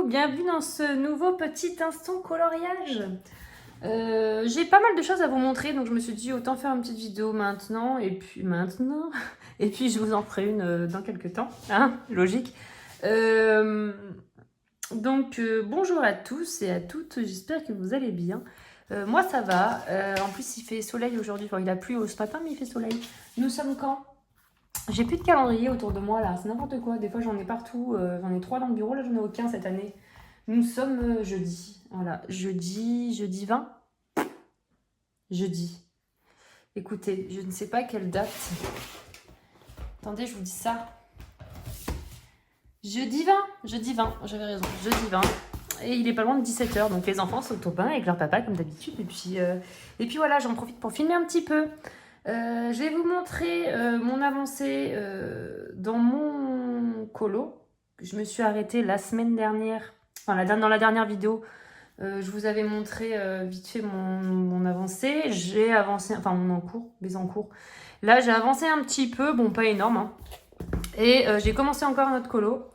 bienvenue dans ce nouveau petit instant coloriage. J'ai pas mal de choses à vous montrer, donc je me suis dit autant faire une petite vidéo maintenant, et puis je vous en ferai une dans quelques temps, hein, logique. Bonjour à tous et à toutes, j'espère que vous allez bien. Moi ça va, en plus il fait soleil aujourd'hui, enfin il a plu ce matin mais il fait soleil. Nous sommes quand ? J'ai plus de calendrier autour de moi là, c'est n'importe quoi. Des fois j'en ai partout, j'en ai 3 dans le bureau, là j'en ai aucun cette année. Nous sommes jeudi, voilà, jeudi 20. Jeudi. Écoutez, je ne sais pas quelle date. Attendez, je vous dis ça. Jeudi 20, j'avais raison, jeudi 20. Et il est pas loin de 17h, donc les enfants sont au bain avec leur papa comme d'habitude. Et puis voilà, j'en profite pour filmer un petit peu. Je vais vous montrer mon avancée dans mon colo. Je me suis arrêtée la semaine dernière, enfin dans la dernière vidéo, je vous avais montré vite fait mon avancée. J'ai avancé, enfin mon encours, mes encours. Là j'ai avancé un petit peu, bon pas énorme, hein. Et j'ai commencé encore un autre colo.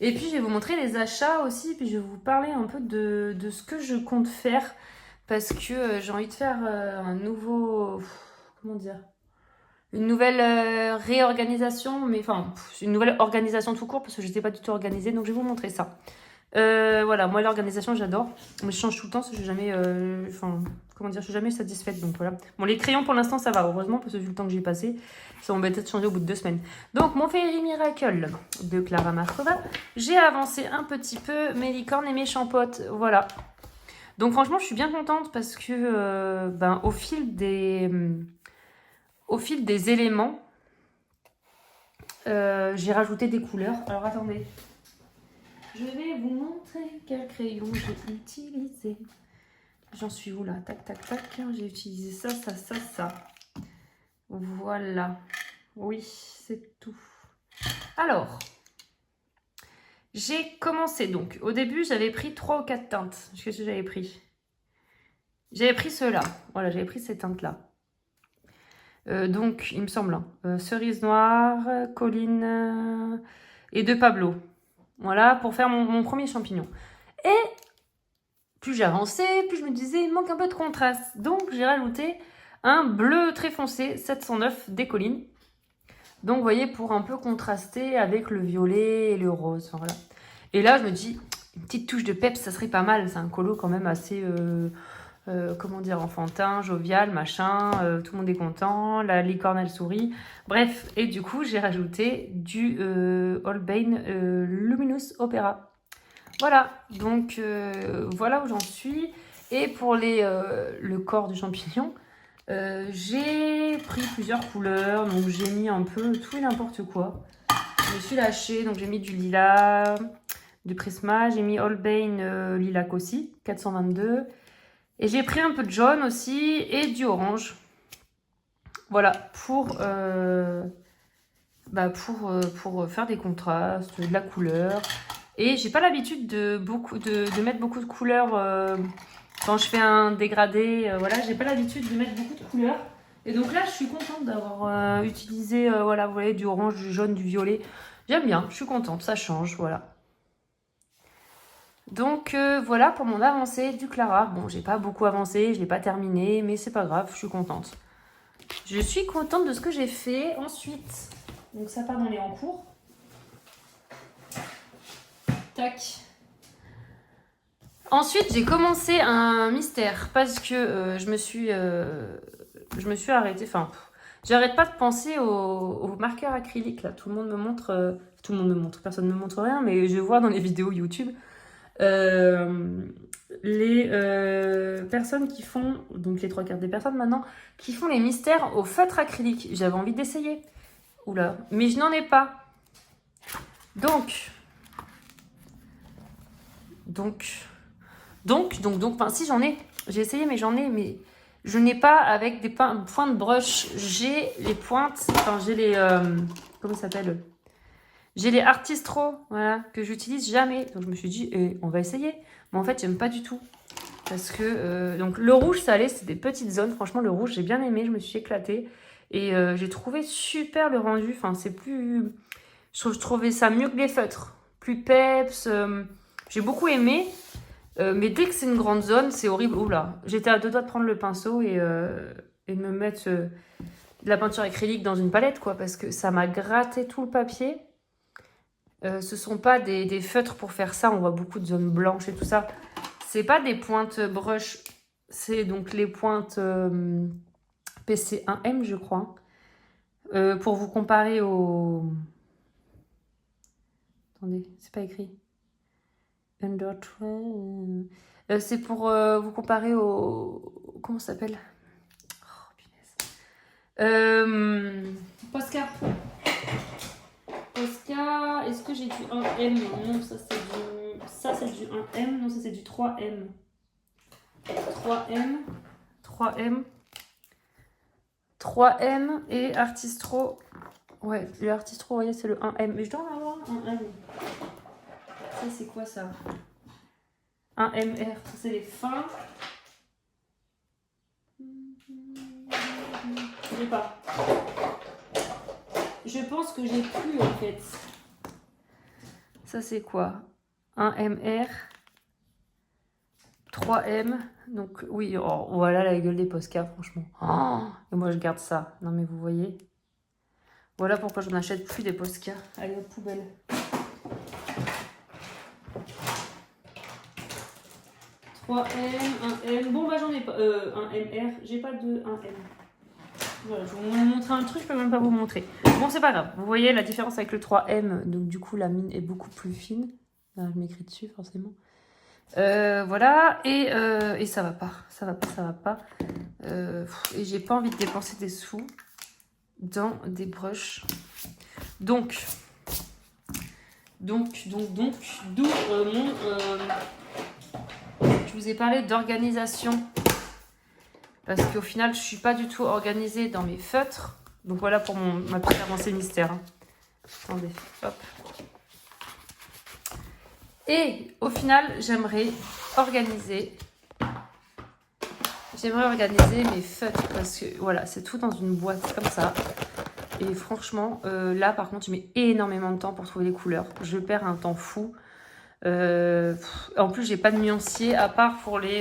Et puis je vais vous montrer les achats aussi, puis je vais vous parler un peu de ce que je compte faire. Parce que j'ai envie de faire un nouveau... Comment dire ? Une nouvelle réorganisation, mais enfin, une nouvelle organisation tout court, parce que je n'étais pas du tout organisée, donc je vais vous montrer ça. Voilà, moi l'organisation j'adore, mais je change tout le temps, parce que je suis jamais, je suis jamais satisfaite, donc voilà. Bon, les crayons pour l'instant ça va, heureusement, parce que vu le temps que j'ai passé, ça m'embêtait de changer au bout de 2 semaines. Donc mon Fairy Miracle de Clara Markova, j'ai avancé un petit peu mes licornes et mes champottes, voilà. Donc franchement je suis bien contente, parce que au fil des éléments, j'ai rajouté des couleurs. Alors attendez, je vais vous montrer quel crayon j'ai utilisé. J'en suis où là? Tac, tac, tac. J'ai utilisé ça, ça, ça, ça. Voilà. Oui, c'est tout. Alors, j'ai commencé donc. Au début, j'avais pris 3 ou 4 teintes. Qu'est-ce que j'avais pris? J'avais pris ceux-là. Voilà, j'avais pris ces teintes-là. Donc, il me semble, cerise noire, colline et 2 Pablo. Voilà, pour faire mon premier champignon. Et plus j'avançais, plus je me disais, il manque un peu de contraste. Donc, j'ai rajouté un bleu très foncé, 709 des collines. Donc, vous voyez, pour un peu contraster avec le violet et le rose. Enfin, voilà. Et là, je me dis, une petite touche de peps, ça serait pas mal. C'est un colo quand même assez... enfantin, jovial, machin, tout le monde est content, la licorne elle sourit, bref, et du coup j'ai rajouté du Holbein Luminous Opera. Voilà, donc voilà où j'en suis. Et pour le corps du champignon, j'ai pris plusieurs couleurs, donc j'ai mis un peu tout et n'importe quoi. Je me suis lâchée, donc j'ai mis du lilas, du Prisma, j'ai mis Holbein Lilac aussi, 422. Et j'ai pris un peu de jaune aussi et du orange. Voilà, pour faire des contrastes, de la couleur. Et j'ai pas l'habitude de mettre beaucoup de couleurs quand je fais un dégradé. Voilà, j'ai pas l'habitude de mettre beaucoup de couleurs. Et donc là, je suis contente d'avoir utilisé vous voyez, du orange, du jaune, du violet. J'aime bien, je suis contente, ça change, voilà. Donc voilà pour mon avancée du Clara. Bon, j'ai pas beaucoup avancé, je l'ai pas terminé, mais c'est pas grave, je suis contente. Je suis contente de ce que j'ai fait. Ensuite, donc ça part dans les en cours. Tac. Ensuite, j'ai commencé un mystère parce que je me suis arrêtée. Enfin, j'arrête pas de penser aux marqueurs acryliques là. Tout le monde me montre, personne ne me montre rien, mais je vois dans les vidéos YouTube. Les personnes qui font, donc les 3/4 des personnes maintenant, qui font les mystères au feutre acrylique. J'avais envie d'essayer. Oula, mais je n'en ai pas. Donc, enfin si j'en ai, j'ai essayé mais j'en ai, mais je n'ai pas avec des points de brush. J'ai les pointes, enfin j'ai les, comment ça s'appelle ? J'ai les Artistro, voilà, que j'utilise jamais. Donc je me suis dit, on va essayer. Mais en fait, j'aime pas du tout. Parce que, donc le rouge, ça allait, c'est des petites zones. Franchement, le rouge, j'ai bien aimé, je me suis éclatée. Et j'ai trouvé super le rendu. Enfin, c'est plus... Je trouvais ça mieux que les feutres. Plus peps. J'ai beaucoup aimé, mais dès que c'est une grande zone, c'est horrible. Oula, j'étais à deux doigts de prendre le pinceau et de me mettre de la peinture acrylique dans une palette, quoi, parce que ça m'a gratté tout le papier. Ce sont pas des feutres pour faire ça, on voit beaucoup de zones blanches et tout ça. C'est pas des pointes brush, c'est donc les pointes PC1M, je crois. Pour vous comparer au... Attendez, c'est pas écrit. Under 12. C'est pour vous comparer au... Comment ça s'appelle? Oh, punaise. Posca. Posca, est-ce que j'ai du 1M? Non, ça c'est du 1M. Non, ça c'est du 3M. 3M. 3M. 3M et Artistro. Ouais, le Artistro, vous voyez, c'est le 1M. Mais je dois en avoir un 1M. Ça, c'est quoi ça? Un MR, ça c'est les fins. J'ai pas. Je pense que j'ai plus en fait. Ça c'est quoi? Un MR. 3M. Donc oui, oh, voilà la gueule des Posca, franchement. Oh, et moi je garde ça. Non mais vous voyez. Voilà pourquoi je n'achète plus des Posca. Allez, hop, poubelle. M, 1M. Bon, bah j'en ai pas. Un MR. J'ai pas de 1M. Voilà, je vais vous montrer un truc, je peux même pas vous montrer. Bon, c'est pas grave. Vous voyez la différence avec le 3M. Donc, du coup, la mine est beaucoup plus fine. Là, je m'écris dessus, forcément. Voilà. Et ça va pas. Ça va pas, ça va pas. Et j'ai pas envie de dépenser des sous dans des brushes. Donc, d'où mon... je vous ai parlé d'organisation. Parce qu'au final, je suis pas du tout organisée dans mes feutres. Donc voilà pour ma petite avancée mystère. Hein. Attendez, hop. Et au final, j'aimerais organiser mes feutres. Parce que voilà, c'est tout dans une boîte comme ça. Et franchement, là par contre, je mets énormément de temps pour trouver les couleurs. Je perds un temps fou. En plus, j'ai pas de nuancier à part pour les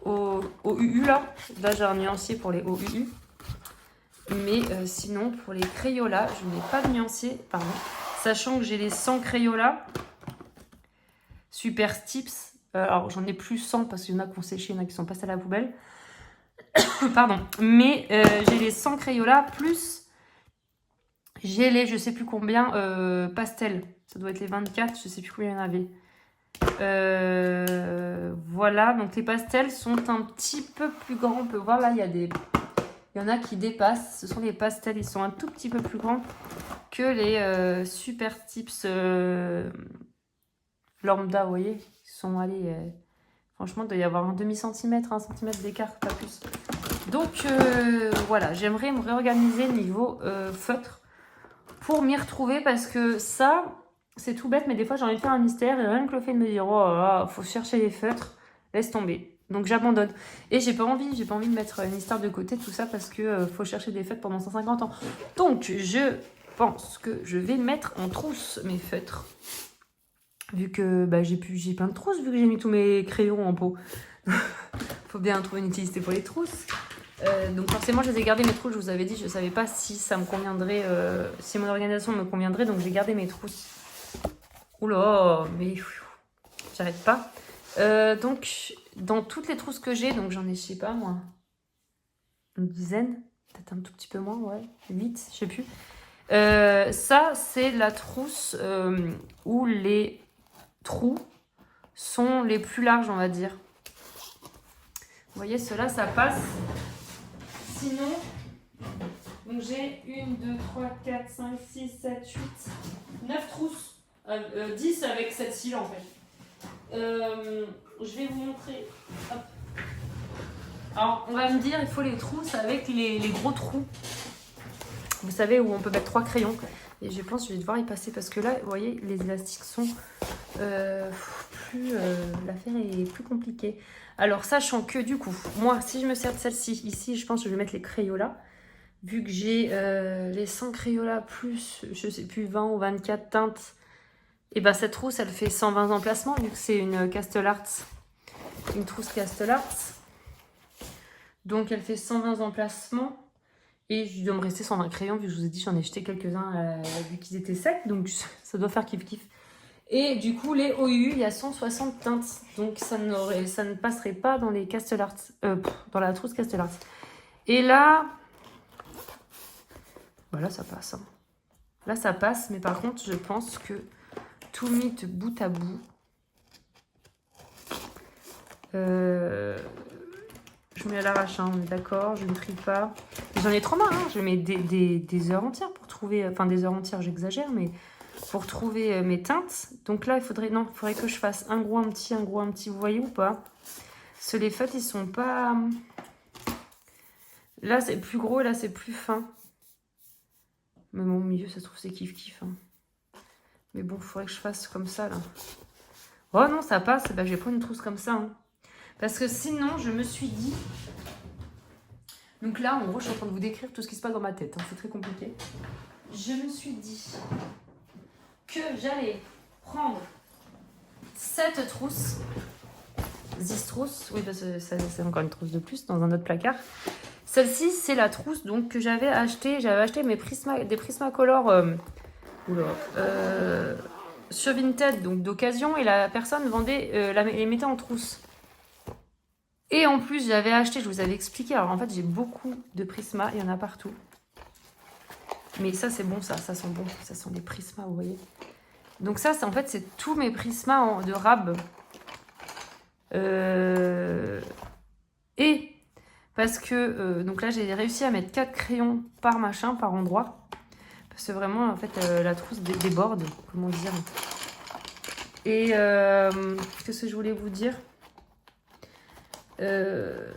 OUU là. Là, j'ai un nuancier pour les OUU. Mais sinon, pour les Crayolas, je n'ai pas de nuancier. Pardon. Sachant que j'ai les 100 Crayolas. Super Stips. Alors, j'en ai plus 100 parce qu'il y en a qui ont séché, il y en a qui sont passés à la poubelle. Pardon. Mais j'ai les 100 Crayolas plus j'ai les je sais plus combien pastels. Ça doit être les 24, je sais plus combien il y en avait. Voilà, donc les pastels sont un petit peu plus grands. On peut voir là, il y en a qui dépassent. Ce sont les pastels, ils sont un tout petit peu plus grands que les Super Tips lambda, vous voyez. Ils sont allés, franchement, il doit y avoir un demi-centimètre, 1 centimètre d'écart, pas plus. Donc voilà, j'aimerais me réorganiser niveau feutre pour m'y retrouver parce que ça... C'est tout bête, mais des fois j'ai envie de faire un mystère et rien que le fait de me dire oh là, faut chercher les feutres, laisse tomber. Donc j'abandonne. Et j'ai pas envie de mettre une histoire de côté, tout ça, parce que faut chercher des feutres pendant 150 ans. Donc je pense que je vais mettre en trousse mes feutres. Vu que bah, j'ai plein de trousses, vu que j'ai mis tous mes crayons en pot. Faut bien trouver une utilité pour les trousses. Donc forcément je les ai gardées mes trousses, je vous avais dit, je savais pas si ça me conviendrait, si mon organisation me conviendrait, donc j'ai gardé mes trousses. Oula, mais j'arrête pas. Donc, dans toutes les trousses que j'ai, donc j'en ai, je sais pas moi, une dizaine, peut-être un tout petit peu moins, ouais, 8, je sais plus. Ça, c'est la trousse où les trous sont les plus larges, on va dire. Vous voyez, ceux-là, ça passe. Sinon, donc j'ai 1, 2, 3, 4, 5, 6, 7, 8, 9 trousses. 10 avec cette cils en fait. Je vais vous montrer. Hop. Alors on va me dire il faut les trousses avec les gros trous. Vous savez où on peut mettre 3 crayons. Et je pense que je vais devoir y passer parce que là vous voyez les élastiques sont l'affaire est plus compliquée. Alors sachant que du coup moi si je me sers de celle-ci ici je pense que je vais mettre les Crayolas. Vu que j'ai les 100 Crayolas plus je sais plus 20 ou 24 teintes. Et bah cette trousse, elle fait 120 emplacements, vu que c'est une Castle Arts. Une trousse Castle Arts. Donc elle fait 120 emplacements. Et il doit me rester 120 crayons, vu que je vous ai dit, j'en ai jeté quelques-uns vu qu'ils étaient secs. Donc ça doit faire kiff-kiff. Et du coup, les OU, il y a 160 teintes. Donc ça ne passerait pas dans les Castle Arts. Dans la trousse Castle Arts. Et là... Voilà, ça passe. Hein. Là, ça passe. Mais par contre, je pense que tout mis de bout à bout... Je mets à l'arrache, hein, on est d'accord, je ne trie pas. J'en ai trop marre, hein, je mets des heures entières pour trouver... Enfin, des heures entières, j'exagère, mais pour trouver mes teintes. Donc là, il faudrait que je fasse un gros, un petit, vous voyez ou pas? Parce que les feutres, ils sont pas... Là, c'est plus gros, là, c'est plus fin. Mais bon, au milieu, ça se trouve, c'est kiff-kiff. Hein. Mais bon, il faudrait que je fasse comme ça, là. Oh non, ça passe, bah, je vais prendre une trousse comme ça, hein. Parce que sinon, je me suis dit... Donc là, en gros, je suis en train de vous décrire tout ce qui se passe dans ma tête. Hein. C'est très compliqué. Je me suis dit que j'allais prendre cette trousse. This trousse. Oui, parce que c'est encore une trousse de plus dans un autre placard. Celle-ci, c'est la trousse donc, que j'avais acheté. J'avais acheté des Prismacolor sur Vinted, donc d'occasion. Et la personne vendait, les mettait en trousse. Et en plus, j'avais acheté, je vous avais expliqué, alors en fait, j'ai beaucoup de Prisma, il y en a partout. Mais ça, c'est bon, ça sent bon, ça sent les Prisma, vous voyez. Donc ça, en fait, c'est tous mes Prisma de rab. Et parce que, donc là, j'ai réussi à mettre 4 crayons par machin, par endroit. Parce que vraiment, en fait, la trousse déborde, comment dire. Et qu'est-ce que je voulais vous dire ?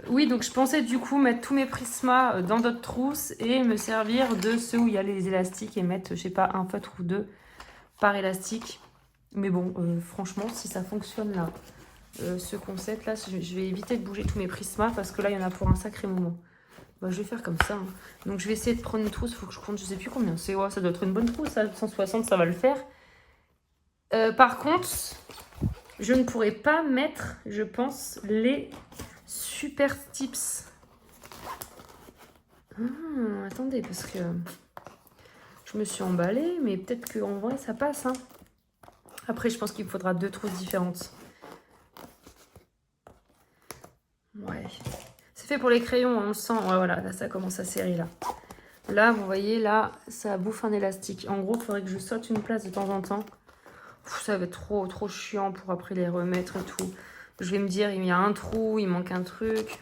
Oui, donc je pensais du coup mettre tous mes Prisma dans d'autres trousses et me servir de ceux où il y a les élastiques et mettre, je sais pas, un feutre ou deux par élastique. Mais bon, franchement, si ça fonctionne là, ce concept là, je vais éviter de bouger tous mes Prisma parce que là, il y en a pour un sacré moment. Bah, je vais faire comme ça. Hein. Donc je vais essayer de prendre une trousse, il faut que je compte, je sais plus combien c'est. Ouais, ça doit être une bonne trousse, ça, 160, ça va le faire. Par contre, je ne pourrais pas mettre, je pense, les super tips. Attendez, parce que je me suis emballée, mais peut-être qu'en vrai, ça passe. Hein. Après, je pense qu'il me faudra 2 trousses différentes. Ouais. C'est fait pour les crayons, on le sent. Ouais, voilà, là, ça commence à serrer, là. Là, vous voyez, là, ça bouffe un élastique. En gros, il faudrait que je saute une place de temps en temps. Ça va être trop chiant pour après les remettre et tout. Je vais me dire, il y a un trou, il manque un truc.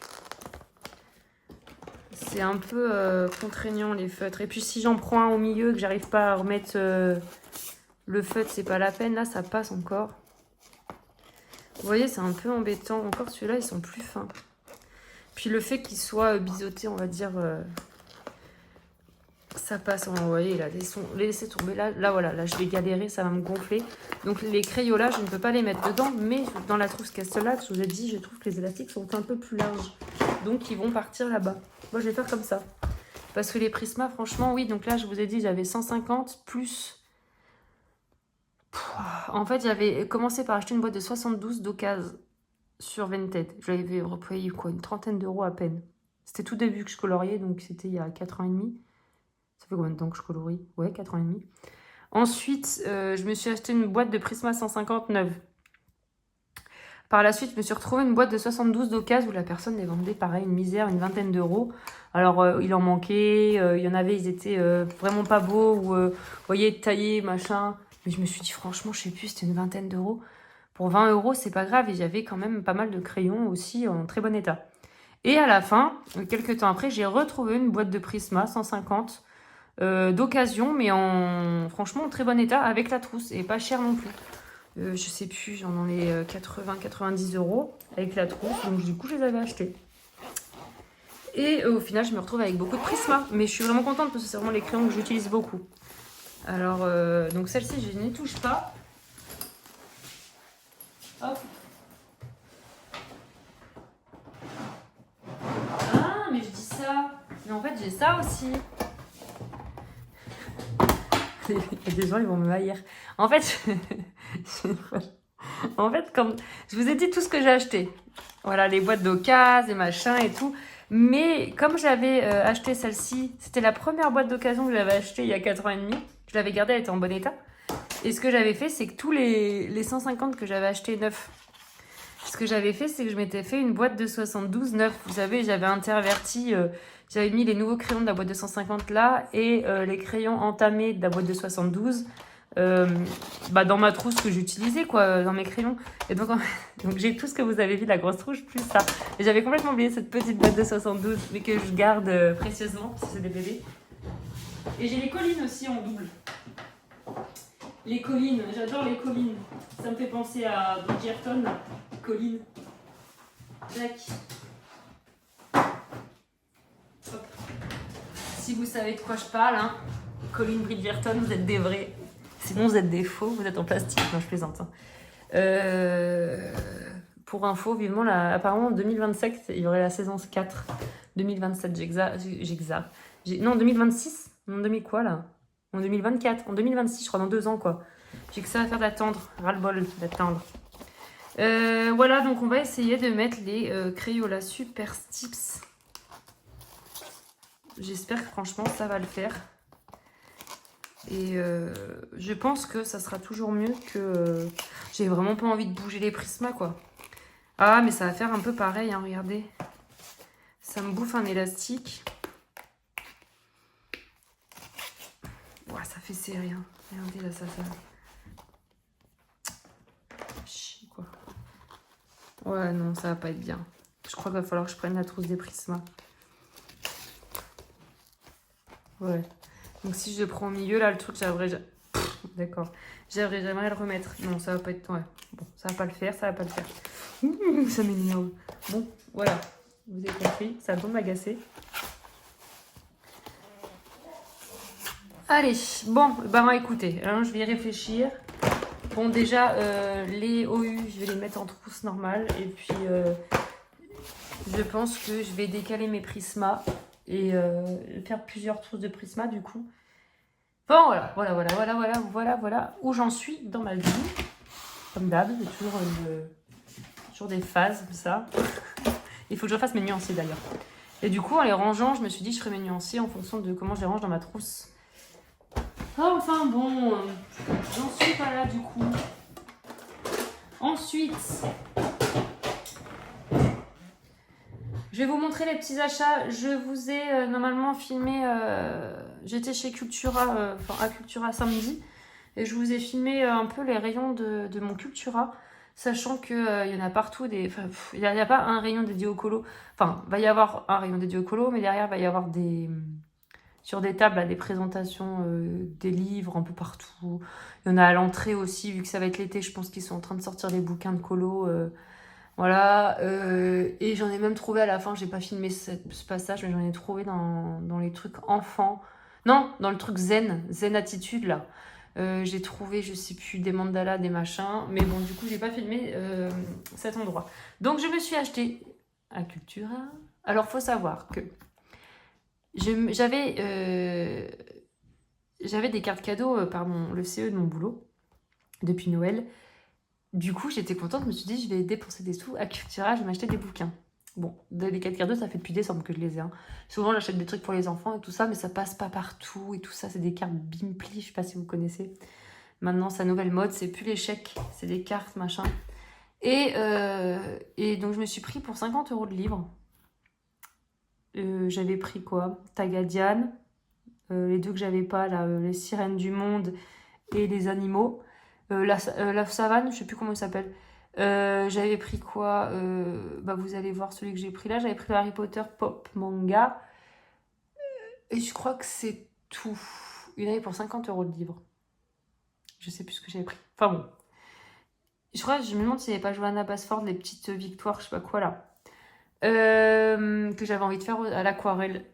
C'est un peu contraignant les feutres. Et puis si j'en prends un au milieu que j'arrive pas à remettre le feutre, c'est pas la peine. Là, ça passe encore. Vous voyez, c'est un peu embêtant. Encore celui-là, ils sont plus fins. Puis le fait qu'ils soient biseautés, on va dire... ça passe, vous voyez, là, les laisser tomber. Là, voilà, là, je vais galérer, ça va me gonfler. Donc, les crayons là, je ne peux pas les mettre dedans. Mais dans la trousse Castle, je vous ai dit, je trouve que les élastiques sont un peu plus larges. Donc, ils vont partir là-bas. Moi, je vais faire comme ça. Parce que les Prisma, franchement, oui. Donc là, je vous ai dit, j'avais 150 plus... En fait, j'avais commencé par acheter une boîte de 72 d'occasion sur Vinted. Je l'avais repayé, quoi, une trentaine d'euros à peine. C'était tout début que je coloriais, donc c'était il y a 4 ans et demi. Ça fait combien de temps que je colorie? Ouais, 4 ans et demi. Ensuite, je me suis acheté une boîte de Prisma 159. Par la suite, je me suis retrouvée une boîte de 72 d'occasion où la personne les vendait pareil, une misère, une vingtaine d'euros. Alors, il en manquait, il y en avait, ils étaient vraiment pas beaux, ou, vous voyez, taillés, machin. Mais je me suis dit, franchement, je sais plus, c'était une vingtaine d'euros. Pour 20 euros, c'est pas grave. Et j'avais quand même pas mal de crayons aussi en très bon état. Et à la fin, quelques temps après, j'ai retrouvé une boîte de Prisma 150 d'occasion, mais franchement en très bon état, avec la trousse, et pas cher non plus. Je sais plus, j'en ai 80-90 euros avec la trousse, donc du coup je les avais achetés. Et au final, je me retrouve avec beaucoup de Prisma, mais je suis vraiment contente parce que c'est vraiment les crayons que j'utilise beaucoup. Alors, donc celle-ci, je n'y touche pas. Hop. Ah, mais je dis ça. Mais en fait, j'ai ça aussi. Il y a des gens, ils vont me haïr. En fait, En fait, comme je vous ai dit tout ce que j'ai acheté. Voilà, les boîtes d'occasion, et machin et tout. Mais comme j'avais acheté celle-ci, c'était la première boîte d'occasion que j'avais achetée il y a 4 ans et demi. Je l'avais gardée, elle était en bon état. Et ce que j'avais fait, c'est que tous les 150 que j'avais achetés neufs, ce que j'avais fait, c'est que je m'étais fait une boîte de 72 neufs. Vous savez, j'avais interverti, j'avais mis les nouveaux crayons de la boîte de 150 là et les crayons entamés de la boîte de 72 dans ma trousse que j'utilisais, quoi, dans mes crayons. Et donc, donc j'ai tout ce que vous avez vu, la grosse trousse, plus ça. Et j'avais complètement oublié cette petite boîte de 72, mais que je garde précieusement, parce que c'est des bébés. Et j'ai les collines aussi en double. Les collines, j'adore les collines. Ça me fait penser à Bridgerton, là. Collines. Tac. Hop. Si vous savez de quoi je parle, hein, Colline Bridgerton, vous êtes des vrais. Sinon, vous êtes des faux, vous êtes en plastique. Non, je plaisante. Hein. Pour info, vivement, là, apparemment, en 2027, il y aurait la saison 4. 2027, non, 2026. En 2000 quoi, là? En 2024. En 2026, je crois, dans 2 ans, quoi. J'ai que ça à faire d'attendre. Ras-le-bol d'attendre. Voilà, donc on va essayer de mettre les Crayola Super Stips. J'espère que franchement, ça va le faire. Et je pense que ça sera toujours mieux que... j'ai vraiment pas envie de bouger les Prisma, quoi. Ah, mais ça va faire un peu pareil, hein, regardez. Ça me bouffe un élastique. Ouais, ça fait serré, hein. Regardez, là, ça... Chie, quoi. Ouais, non, ça va pas être bien. Je crois qu'il va falloir que je prenne la trousse des Prisma. Ouais. Donc si je le prends au milieu, là, le truc, j'aimerais... D'accord. J'aimerais le remettre. Non, ça va pas être... Ouais. Bon, ça va pas le faire, ça va pas le faire. Ça m'énerve. Bon, voilà. Vous avez compris, ça va m'agacer. Allez, bon, bah écoutez, hein, je vais y réfléchir. Bon, déjà, les OU, je vais les mettre en trousse normale. Et puis, je pense que je vais décaler mes Prisma et faire plusieurs trousses de Prisma, du coup. Bon, voilà où j'en suis dans ma vie. Comme d'hab, j'ai toujours des phases comme ça. Il faut que je fasse mes nuanciers d'ailleurs. Et du coup, en les rangeant, je me suis dit que je ferais mes nuanciers en fonction de comment je les range dans ma trousse. Ah, enfin bon, j'en suis pas là du coup. Ensuite, je vais vous montrer les petits achats. Je vous ai normalement filmé, j'étais chez Cultura, à Cultura samedi. Et je vous ai filmé un peu les rayons de mon Cultura. Sachant qu'il y en a partout il n'y a pas un rayon dédié au colo. Enfin, il va y avoir un rayon dédié au colo, mais derrière, il va y avoir sur des tables, là, des présentations des livres un peu partout. Il y en a à l'entrée aussi, vu que ça va être l'été, je pense qu'ils sont en train de sortir les bouquins de colo. Voilà. Et j'en ai même trouvé à la fin, j'ai pas filmé ce passage, mais j'en ai trouvé dans les trucs enfants. Non, dans le truc zen attitude, là. J'ai trouvé, je sais plus, des mandalas, des machins. Mais bon, du coup, j'ai pas filmé cet endroit. Donc, je me suis acheté à Cultura. Alors, faut savoir que j'avais des cartes cadeaux par le CE de mon boulot depuis Noël. Du coup, j'étais contente. Je me suis dit, je vais dépenser des sous à Cultura. Je vais m'acheter des bouquins. Bon, les cartes cadeaux, ça fait depuis décembre que je les ai. Hein. Souvent, j'achète des trucs pour les enfants et tout ça, mais ça passe pas partout et tout ça. C'est des cartes Bimpli, je sais pas si vous connaissez. Maintenant, sa nouvelle mode, c'est plus les chèques, c'est des cartes, machin. Et donc, je me suis pris pour 50 € de livres. J'avais pris quoi? Tagadiane, les deux que j'avais pas, là, les sirènes du monde et les animaux. La savane, je sais plus comment il s'appelle. J'avais pris quoi? Vous allez voir celui que j'ai pris là. J'avais pris le Harry Potter Pop Manga. Et je crois que c'est tout. Il y en avait pour 50 € de livre. Je sais plus ce que j'avais pris. Enfin bon. Je me demande s'il n'y avait pas Johanna Basford, les petites victoires, je sais pas quoi là. Que j'avais envie de faire à l'aquarelle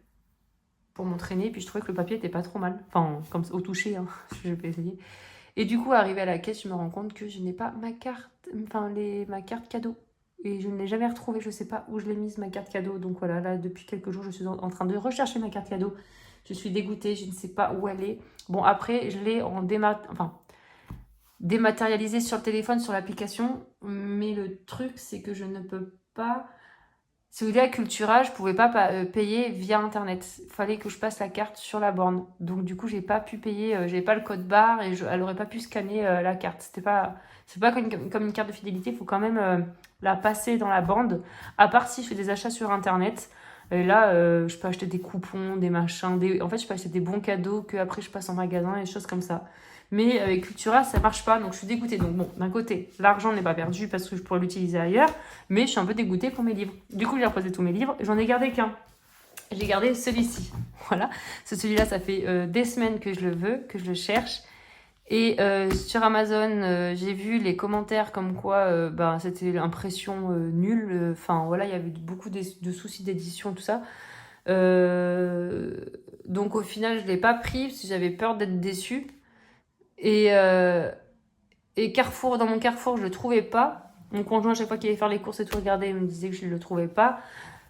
pour m'entraîner. Puis je trouvais que le papier était pas trop mal. Enfin, comme au toucher, hein. Je vais essayer. Et du coup, arrivé à la caisse, je me rends compte que je n'ai pas ma carte, ma carte cadeau. Et je ne l'ai jamais retrouvée, je sais pas où je l'ai mise, ma carte cadeau. Donc voilà, là, depuis quelques jours, je suis en train de rechercher ma carte cadeau. Je suis dégoûtée, je ne sais pas où elle est. Bon, après, je l'ai en dématérialisé sur le téléphone, sur l'application. Mais le truc, c'est que je ne peux pas... Si vous voulez, à Cultura, je pouvais pas payer via Internet. Il fallait que je passe la carte sur la borne. Donc, du coup, j'ai pas pu payer. J'avais pas le code barre et elle aurait pas pu scanner la carte. C'est pas comme une carte de fidélité. Il faut quand même la passer dans la bande. À part si je fais des achats sur Internet. Et là, je peux acheter des coupons, des machins. En fait, je peux acheter des bons cadeaux que après je passe en magasin et des choses comme ça. Mais avec Cultura, ça marche pas, donc je suis dégoûtée. Donc bon, d'un côté, l'argent n'est pas perdu parce que je pourrais l'utiliser ailleurs, mais je suis un peu dégoûtée pour mes livres. Du coup, j'ai reposé tous mes livres, j'en ai gardé qu'un. J'ai gardé celui-ci. Voilà. Celui-là, ça fait des semaines que je le veux, que je le cherche. Et sur Amazon, j'ai vu les commentaires comme quoi c'était l'impression nulle. Enfin, voilà, il y avait beaucoup de soucis d'édition, tout ça. Donc au final, je ne l'ai pas pris parce que j'avais peur d'être déçue. Et Carrefour, dans mon Carrefour, je le trouvais pas. Mon conjoint, à chaque fois qu'il allait faire les courses et tout regarder, il me disait que je ne le trouvais pas.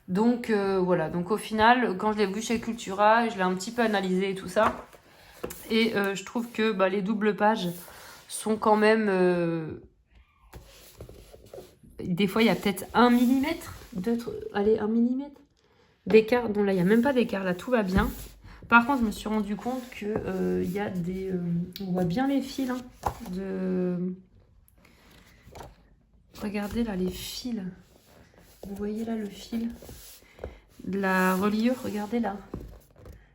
Donc voilà, donc au final, quand je l'ai vu chez Cultura, je l'ai un petit peu analysé et tout ça. Et je trouve que les doubles pages sont quand même... Des fois, il y a peut-être 1 millimètre, allez, 1 millimètre d'écart. Donc là, il n'y a même pas d'écart, là, tout va bien. Par contre, je me suis rendu compte que y a des... on voit bien les fils Regardez là, les fils. Vous voyez là le fil de la reliure, regardez là.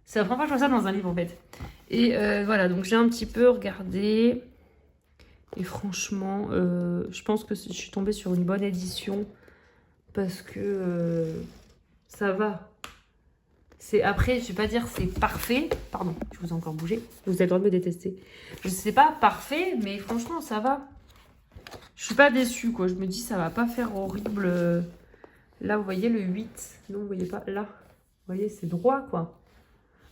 C'est la première fois que je vois ça dans un livre en fait. Et voilà, donc j'ai un petit peu regardé. Et franchement, je pense que je suis tombée sur une bonne édition. Parce que ça va. Après, je vais pas dire c'est parfait. Pardon, je vous ai encore bougé. Vous avez le droit de me détester. Je sais pas parfait, mais franchement, ça va. Je suis pas déçue, quoi. Je me dis, ça va pas faire horrible. Là, vous voyez le 8. Non, vous voyez pas. Là, vous voyez, c'est droit, quoi.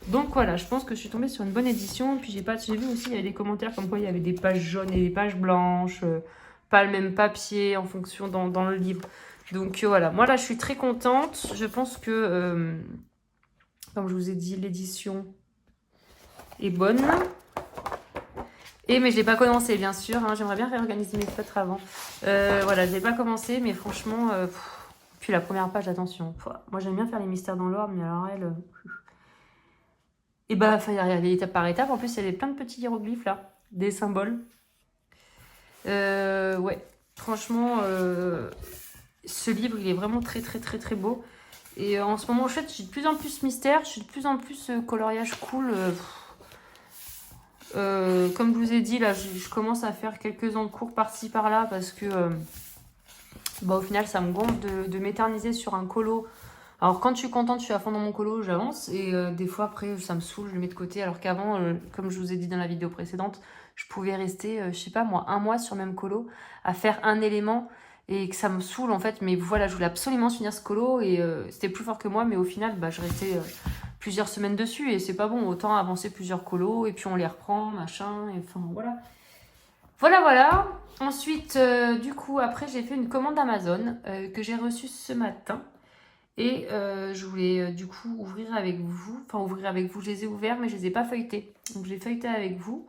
Donc voilà, je pense que je suis tombée sur une bonne édition. Puis j'ai vu aussi, il y a des commentaires comme quoi il y avait des pages jaunes et des pages blanches. Pas le même papier en fonction dans le livre. Donc voilà, moi là, je suis très contente. Je pense que... comme je vous ai dit, l'édition est bonne. Mais je l'ai pas commencé, bien sûr. Hein. J'aimerais bien réorganiser mes feutres avant. Voilà, je l'ai pas commencé, mais franchement... Puis la première page, attention. Moi, j'aime bien faire les mystères dans l'ordre, mais alors elle... il y a les étape par étape. En plus, il y a plein de petits hiéroglyphes, là. Des symboles. Ouais, franchement... ce livre, il est vraiment très, très, très, très beau. Et en ce moment, en fait, je suis de plus en plus mystère, je suis de plus en plus coloriage cool. Comme je vous ai dit, là, je commence à faire quelques encours par-ci, par-là, parce que, au final, ça me gonfle de m'éterniser sur un colo. Alors, quand je suis contente, je suis à fond dans mon colo, j'avance. Et des fois, après, ça me saoule, je le mets de côté. Alors qu'avant, comme je vous ai dit dans la vidéo précédente, je pouvais rester, je sais pas moi, 1 mois sur le même colo, à faire un élément... Et que ça me saoule en fait, mais voilà, je voulais absolument finir ce colo et c'était plus fort que moi, mais au final, je restais plusieurs semaines dessus et c'est pas bon, autant avancer plusieurs colos et puis on les reprend, machin, et enfin voilà. Voilà. Ensuite, du coup, après, j'ai fait une commande Amazon que j'ai reçue ce matin et je voulais du coup ouvrir avec vous, je les ai ouverts, mais je les ai pas feuilletés. Donc, j'ai feuilleté avec vous.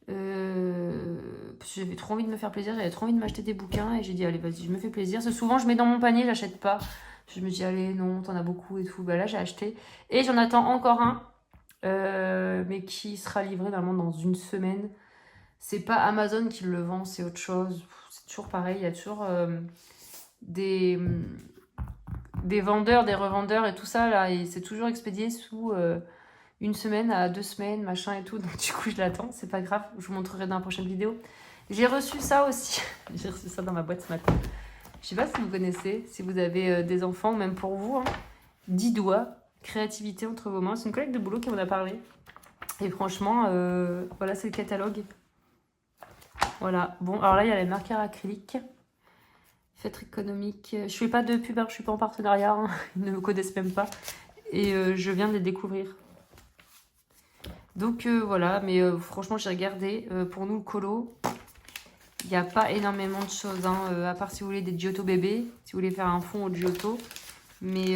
Parce que j'avais trop envie de me faire plaisir, j'avais trop envie de m'acheter des bouquins et j'ai dit allez vas-y je me fais plaisir. C'est souvent je mets dans mon panier, j'achète pas. Je me dis allez non t'en as beaucoup et tout. Là j'ai acheté et j'en attends encore un mais qui sera livré normalement dans 1 semaine. C'est pas Amazon qui le vend, c'est autre chose. C'est toujours pareil, il y a toujours des vendeurs, des revendeurs et tout ça là et c'est toujours expédié sous 1 semaine à 2 semaines, machin et tout. Donc du coup, je l'attends. C'est pas grave. Je vous montrerai dans la prochaine vidéo. J'ai reçu ça aussi. J'ai reçu ça dans ma boîte ce matin. Je sais pas si vous connaissez, si vous avez des enfants, même pour vous. Hein. 10 doigts, créativité entre vos mains. C'est une collègue de boulot qui m'en a parlé. Et franchement, voilà, c'est le catalogue. Voilà. Bon, alors là, il y a les marqueurs acryliques. Fête économique. Je fais pas de pub, je suis pas en partenariat. Hein. Ils ne me connaissent même pas. Et je viens de les découvrir. Donc voilà, mais franchement j'ai regardé, pour nous le colo, il n'y a pas énormément de choses, hein, à part si vous voulez des Giotto bébés, si vous voulez faire un fond au Giotto, mais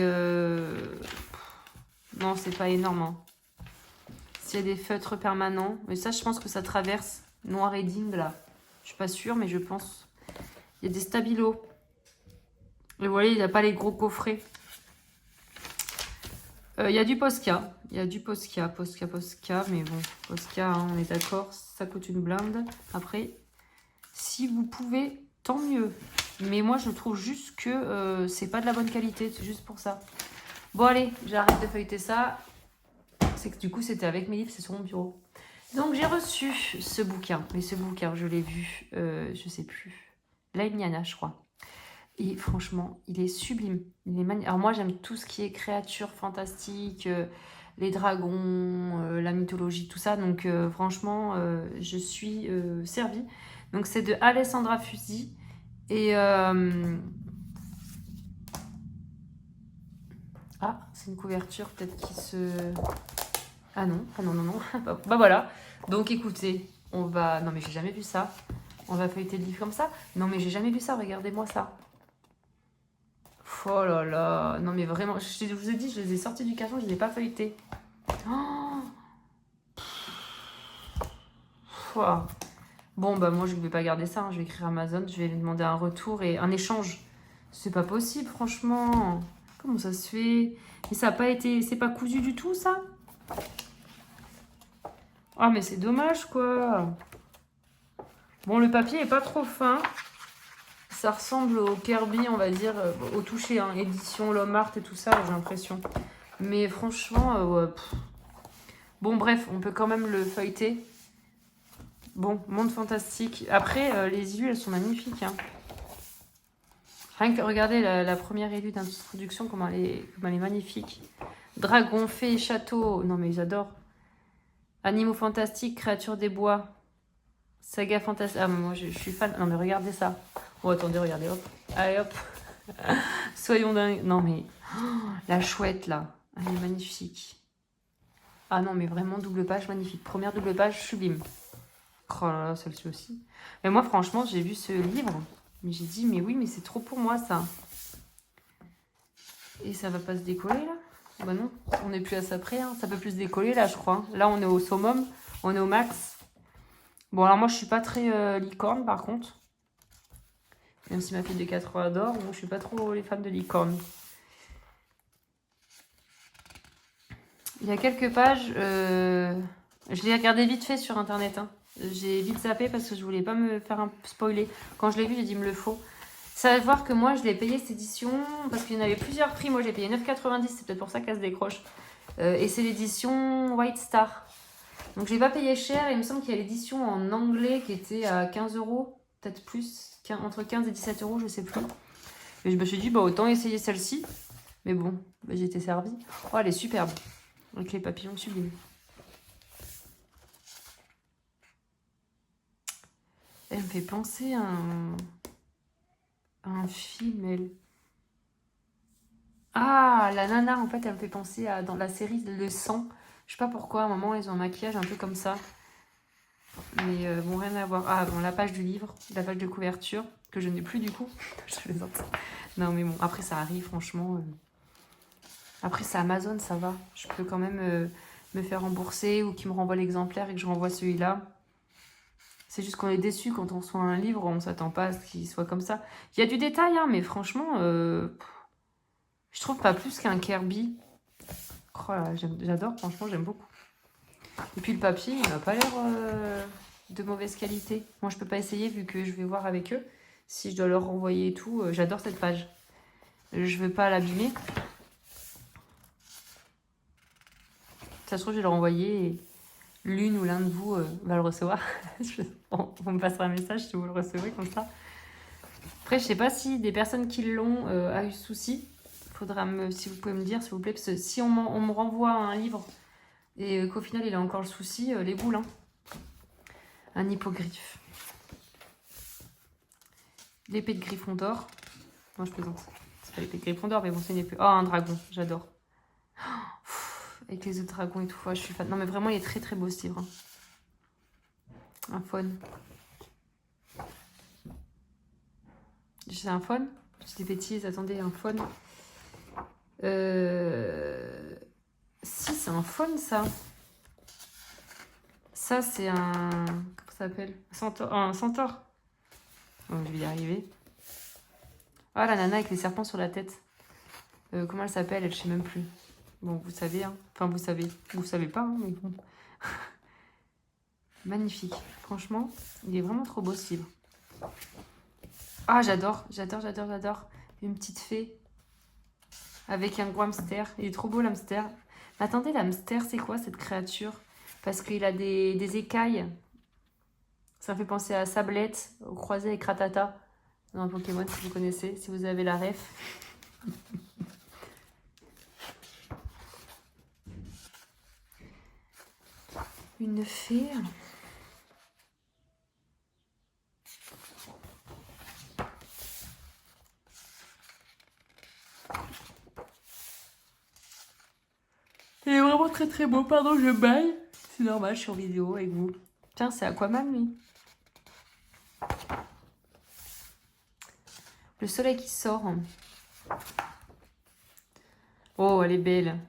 non c'est pas énorme. Hein. S'il y a des feutres permanents, mais ça je pense que ça traverse noir et dingue là. Je suis pas sûre, mais je pense. Il y a des stabilos. Et voilà, il n'y a pas les gros coffrets. Il y a du Posca. Il y a du Posca, mais bon, Posca, hein, on est d'accord, ça coûte une blinde. Après, si vous pouvez, tant mieux. Mais moi, je trouve juste que c'est pas de la bonne qualité, c'est juste pour ça. Bon, allez, j'arrête de feuilleter ça. C'est que du coup, c'était avec mes livres, c'est sur mon bureau. Donc, j'ai reçu ce bouquin. Mais ce bouquin, je l'ai vu, je sais plus. La Iliana, je crois. Et franchement, il est sublime. Il est magnifique. Alors moi, j'aime tout ce qui est créatures fantastiques, les dragons, la mythologie, tout ça. Donc franchement, je suis servie. Donc c'est de Alessandra Fusi. Et... Ah, c'est une couverture peut-être qui se... Ah non, non. Bah voilà. Donc écoutez, on va... Non mais j'ai jamais vu ça. On va feuilleter le livre comme ça. Non mais j'ai jamais vu ça, regardez-moi ça. Oh là là, non mais vraiment, je vous ai dit, je les ai sortis du carton, je ne les ai pas feuilletés. Oh. Pouah. Bon bah moi je ne vais pas garder ça, hein. Je vais écrire Amazon, je vais lui demander un retour et un échange. C'est pas possible franchement. Comment ça se fait? Mais ça n'a pas été, c'est pas cousu du tout ça? Ah mais c'est dommage quoi. Bon le papier est pas trop fin. Ça ressemble au Kirby, on va dire, au toucher, hein, édition L'Homme Art et tout ça, j'ai l'impression. Mais franchement, ouais, bon, bref, on peut quand même le feuilleter. Bon, monde fantastique. Après, les illus, elles sont magnifiques. Hein. Rien que, regardez la première illue d'introduction, comment elle est magnifique. Dragon, fée, château. Non, mais j'adore. Animaux fantastiques, créatures des bois. Saga fantastique. Ah, moi, je suis fan. Non, mais regardez ça. Oh, attendez, regardez, hop. Allez, hop. Soyons dingues. Non, mais... Oh, la chouette, là. Elle est magnifique. Ah non, mais vraiment, double page, magnifique. Première double page, sublime. Oh là là, celle-ci aussi. Mais moi, franchement, j'ai vu ce livre. Mais j'ai dit, mais oui, mais c'est trop pour moi, ça. Et ça va pas se décoller, là? Bah non, on n'est plus à ça près. Hein. Ça peut plus se décoller, là, je crois. Là, on est au summum. On est au max. Bon, alors moi, je suis pas très licorne, par contre. Même si ma fille de 4 ans adore, moi, je suis pas trop les fans de licorne. Il y a quelques pages, je l'ai regardé vite fait sur internet. Hein. J'ai vite zappé parce que je voulais pas me faire un spoiler. Quand je l'ai vu, j'ai dit, il me le faut. Savoir que moi, je l'ai payé cette édition parce qu'il y en avait plusieurs prix. Moi, j'ai payé 9,90. C'est peut-être pour ça qu'elle se décroche. Et c'est l'édition White Star. Donc, je l'ai pas payé cher. Il me semble qu'il y a l'édition en anglais qui était à 15 euros. Peut-être plus. Entre 15 et 17 euros, je sais plus. Et je me suis dit, bah, autant essayer celle-ci. Mais bon, bah, j'ai été servie. Oh, elle est superbe. Avec les papillons sublimes. Elle me fait penser à un film, elle. Ah, la nana, en fait, elle me fait penser à dans la série Le Sang. Je sais pas pourquoi, à un moment, ils ont un maquillage un peu comme ça. Mais bon, rien à voir. Ah, bon, la page du livre, la page de couverture, que je n'ai plus du coup. Je plaisante. Non, mais bon, après, ça arrive, franchement. Après, c'est Amazon, ça va. Je peux quand même me faire rembourser ou qu'ils me renvoient l'exemplaire et que je renvoie celui-là. C'est juste qu'on est déçu quand on reçoit un livre, on s'attend pas à ce qu'il soit comme ça. Il y a du détail, hein, mais franchement, je trouve pas plus qu'un Kirby. Oh là, j'adore, franchement, j'aime beaucoup. Et puis le papier, il n'a pas l'air de mauvaise qualité. Moi, je peux pas essayer vu que je vais voir avec eux. Si je dois leur renvoyer et tout, j'adore cette page. Je veux pas l'abîmer. Ça se trouve, je vais leur envoyer et l'une ou l'un de vous va le recevoir. On me passera un message si vous le recevez comme ça. Après, je sais pas si des personnes qui l'ont a eu souci. Faudra si vous pouvez me dire, s'il vous plaît. Parce que si on me renvoie un livre et qu'au final, il a encore le souci, les boules. Hein. Un hippogriffe. L'épée de Gryffondor. Non, je plaisante. C'est pas l'épée de Gryffondor, mais bon, c'est une épée. Oh, un dragon. J'adore. Avec les autres dragons et tout. Ouais, je suis fan. Non, mais vraiment, il est très très beau ce livre. Hein. Un faune. C'est un faune? Je dis des bêtises, attendez, un faune. Si, c'est un faune, ça. Ça, c'est un... Comment ça s'appelle? Un centaure. Oh, je vais y arriver. Ah, la nana avec les serpents sur la tête. Comment elle s'appelle? Je sais même plus. Bon, vous savez, hein. Enfin, vous savez. Vous savez pas, hein, mais bon. Magnifique. Franchement, il est vraiment trop beau, ce livre. Ah, j'adore. Une petite fée avec un gros hamster. Il est trop beau, l'hamster. Mais attendez, l'hamster, c'est quoi, cette créature? Parce qu'il a des écailles. Ça me fait penser à Sablette, au croisé avec Ratata. Dans Pokémon, si vous connaissez, si vous avez la ref. Une fée. Il est vraiment très très beau. Pardon, je baille. C'est normal, je suis en vidéo avec vous. Tiens, c'est Aquaman, lui. Le soleil qui sort. Oh, elle est belle.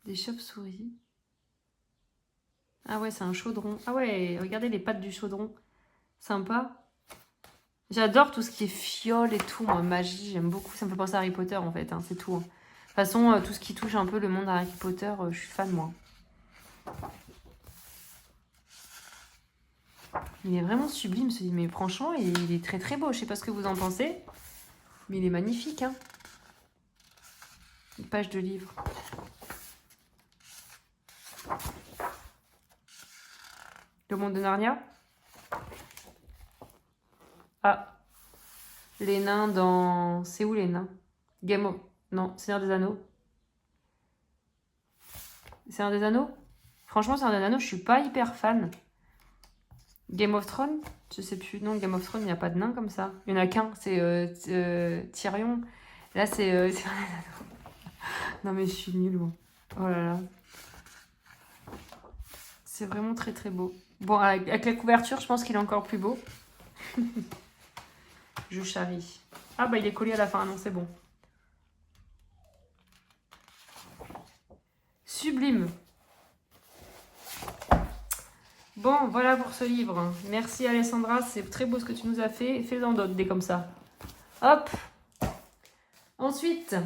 Des chauves-souris. Ah ouais, c'est un chaudron. Ah ouais, regardez les pattes du chaudron. Sympa. J'adore tout ce qui est fiole et tout, moi, magie, j'aime beaucoup. Ça me fait penser à Harry Potter, en fait, hein, c'est tout. De toute façon, tout ce qui touche un peu le monde Harry Potter, je suis fan, moi. Il est vraiment sublime, ce livre. Mais franchement, il est très très beau. Je sais pas ce que vous en pensez, mais il est magnifique, hein. Une page de livre. Le monde de Narnia. Ah, les nains dans... C'est où les nains? Game of... Non, Seigneur des Anneaux. Seigneur des Anneaux? Franchement, Seigneur des Anneaux, je suis pas hyper fan. Game of Thrones? Je sais plus. Non, Game of Thrones, il n'y a pas de nains comme ça. Il n'y en a qu'un, c'est Tyrion. Là, c'est... Non, mais je suis nulle, moi. Oh là là. C'est vraiment très très beau. Bon, avec la couverture, je pense qu'il est encore plus beau. Je charrie. Ah bah il est collé à la fin, non c'est bon. Sublime. Bon, voilà pour ce livre. Merci Alessandra, c'est très beau ce que tu nous as fait. Fais-en d'autres, des comme ça. Hop. Ensuite,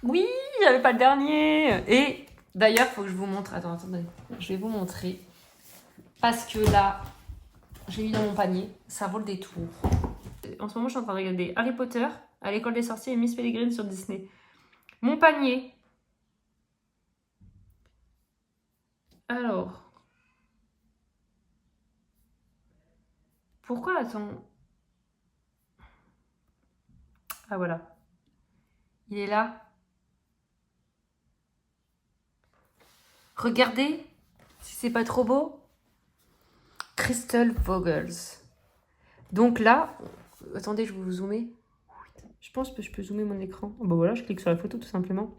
oui, j'avais pas le dernier. Et d'ailleurs, il faut que je vous montre. Attendez. Je vais vous montrer. Parce que là, j'ai mis dans mon panier. Ça vaut le détour. En ce moment, je suis en train de regarder Harry Potter à l'école des sorciers et Miss Peregrine sur Disney. Mon panier. Alors. Pourquoi, attends. Ah, voilà. Il est là. Regardez, si c'est pas trop beau. Crystal Vogels. Donc là, attendez, je vais vous zoomer. Je pense que je peux zoomer mon écran. Oh bah voilà, je clique sur la photo tout simplement.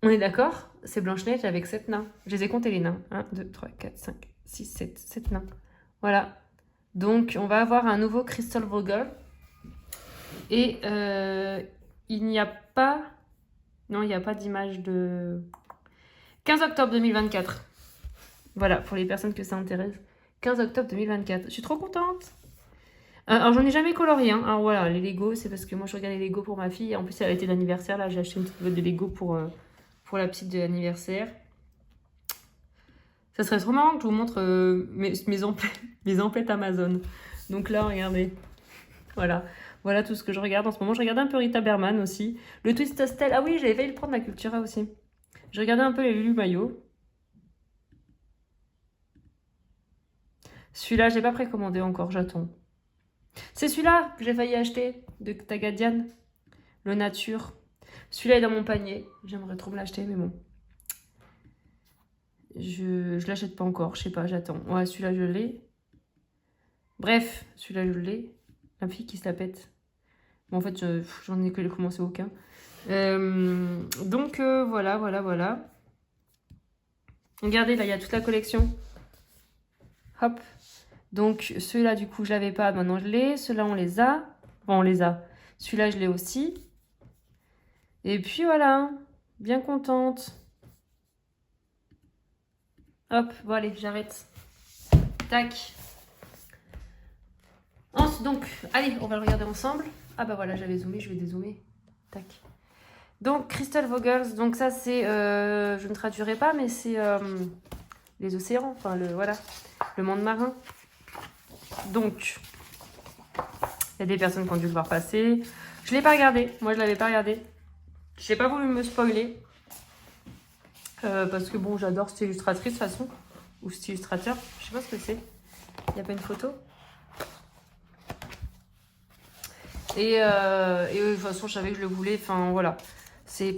On est d'accord? C'est Blanche-Neige avec 7 nains. Je les ai comptés les nains. 1, 2, 3, 4, 5, 6, 7. 7 nains. Voilà. Donc on va avoir un nouveau Crystal Vogel. Et il n'y a pas... Non, il n'y a pas d'image de... 15 octobre 2024. Voilà, pour les personnes que ça intéresse. 15 octobre 2024. Je suis trop contente. Alors, j'en ai jamais colorié. Hein. Alors, voilà, les Lego, c'est parce que moi, je regarde les Lego pour ma fille. En plus, elle a été d'anniversaire. Là, j'ai acheté une petite boîte de Lego pour la petite de l'anniversaire. Ça serait trop marrant que je vous montre mes emplettes Amazon. Donc là, regardez. Voilà. Voilà tout ce que je regarde en ce moment. Je regardais un peu Rita Berman aussi. Le Twist Hostel. Ah oui, j'avais failli le prendre, la Cultura aussi. Je regardais un peu les Lulu Maillot. Celui-là, je l'ai pas précommandé encore, j'attends. C'est celui-là que j'ai failli acheter, de Tagadian, le Nature. Celui-là est dans mon panier. J'aimerais trop me l'acheter, mais bon. Je l'achète pas encore, je sais pas, j'attends. Ouais, celui-là, je l'ai. Bref, celui-là, je l'ai. La fille qui se la pète. Bon, en fait, j'en ai commencé aucun. Donc, voilà. Regardez, là, il y a toute la collection. Hop. Donc, ceux-là, du coup, je l'avais pas. Maintenant, je l'ai. Ceux-là, on les a. Bon, on les a. Celui-là, je l'ai aussi. Et puis, voilà. Bien contente. Hop, bon allez, j'arrête. Tac. Donc, allez, on va le regarder ensemble. Ah bah voilà, j'avais zoomé, je vais dézoomer. Tac. Donc, Crystal Vogels, donc ça c'est, je ne traduirai pas, mais c'est les océans, enfin voilà, le monde marin. Donc, il y a des personnes qui ont dû le voir passer. Je ne l'ai pas regardé, moi je l'avais pas regardé. Je n'ai pas voulu me spoiler. Parce que bon, j'adore cette illustratrice de toute façon. Ou cet illustrateur, je sais pas ce que c'est. Il n'y a pas une photo. Et de toute façon, je savais que je le voulais. Enfin, voilà.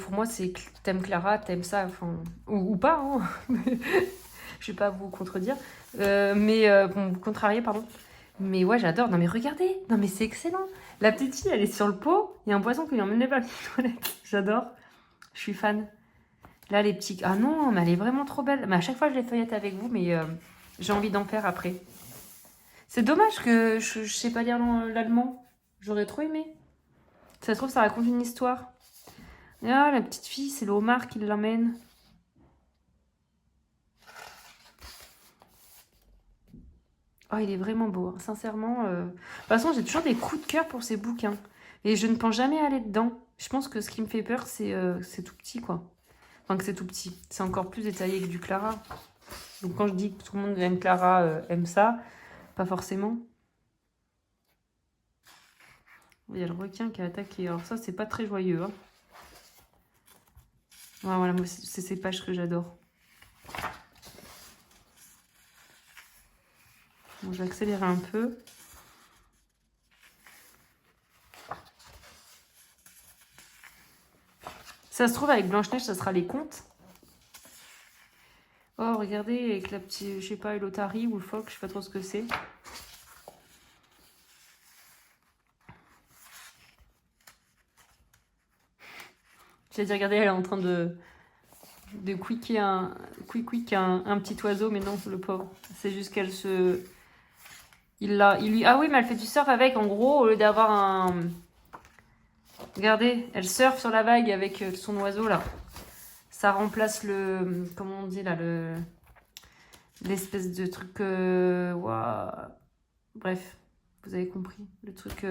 Pour moi, c'est t'aimes Clara, t'aimes ça. Enfin, ou pas. Hein. Je vais pas vous contredire. Bon, vous contrarier, pardon. Mais ouais, j'adore. Non, mais regardez. Non, mais c'est excellent. La petite fille, elle est sur le pot. Il y a un poisson qui lui emmène pas les toilettes. J'adore. Je suis fan. Là, les petits... Ah non, mais elle est vraiment trop belle. Mais à chaque fois, je les feuillette avec vous, mais j'ai envie d'en faire après. C'est dommage que je sais pas lire l'allemand. J'aurais trop aimé. Ça se trouve, ça raconte une histoire. Ah, la petite fille, c'est le homard qui l'emmène. Oh, il est vraiment beau, hein. Sincèrement. De toute façon, j'ai toujours des coups de cœur pour ces bouquins. Et je ne pense jamais aller dedans. Je pense que ce qui me fait peur, c'est tout petit, quoi. Enfin, que c'est tout petit. C'est encore plus détaillé que du Clara. Donc, quand je dis que tout le monde aime Clara, aime ça, pas forcément. Il y a le requin qui a attaqué. Alors ça, c'est pas très joyeux. Hein. Ouais, voilà, moi, c'est ces pages que j'adore. Bon, je vais accélérer un peu. Ça se trouve, avec Blanche-Neige, ça sera les contes. Oh, regardez, avec la petite, je sais pas, l'otarie ou le phoque, je sais pas trop ce que c'est. J'ai dit, regardez, elle est en train de quicker un petit oiseau, mais non, le pauvre. C'est juste qu'elle se... Ah oui, mais elle fait du surf avec, en gros, au lieu d'avoir un... Regardez, elle surfe sur la vague avec son oiseau, là. Ça remplace le... Comment on dit, là, l'espèce de truc... ouah. Bref, vous avez compris. Le truc...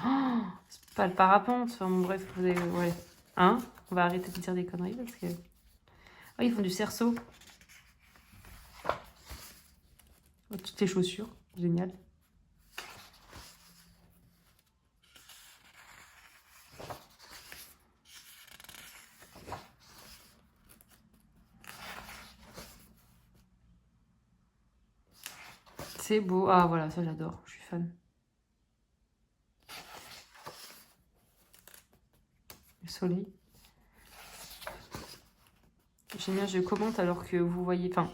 Oh, c'est pas le parapente. Enfin, bon, bref, vous avez... Ouais. Hein? On va arrêter de dire des conneries, parce que... Oh, ils font du cerceau. Oh, toutes les chaussures. Génial. C'est beau. Ah, voilà, ça j'adore. Je suis fan. Le soleil. J'aime bien, je commente alors que vous voyez... Enfin,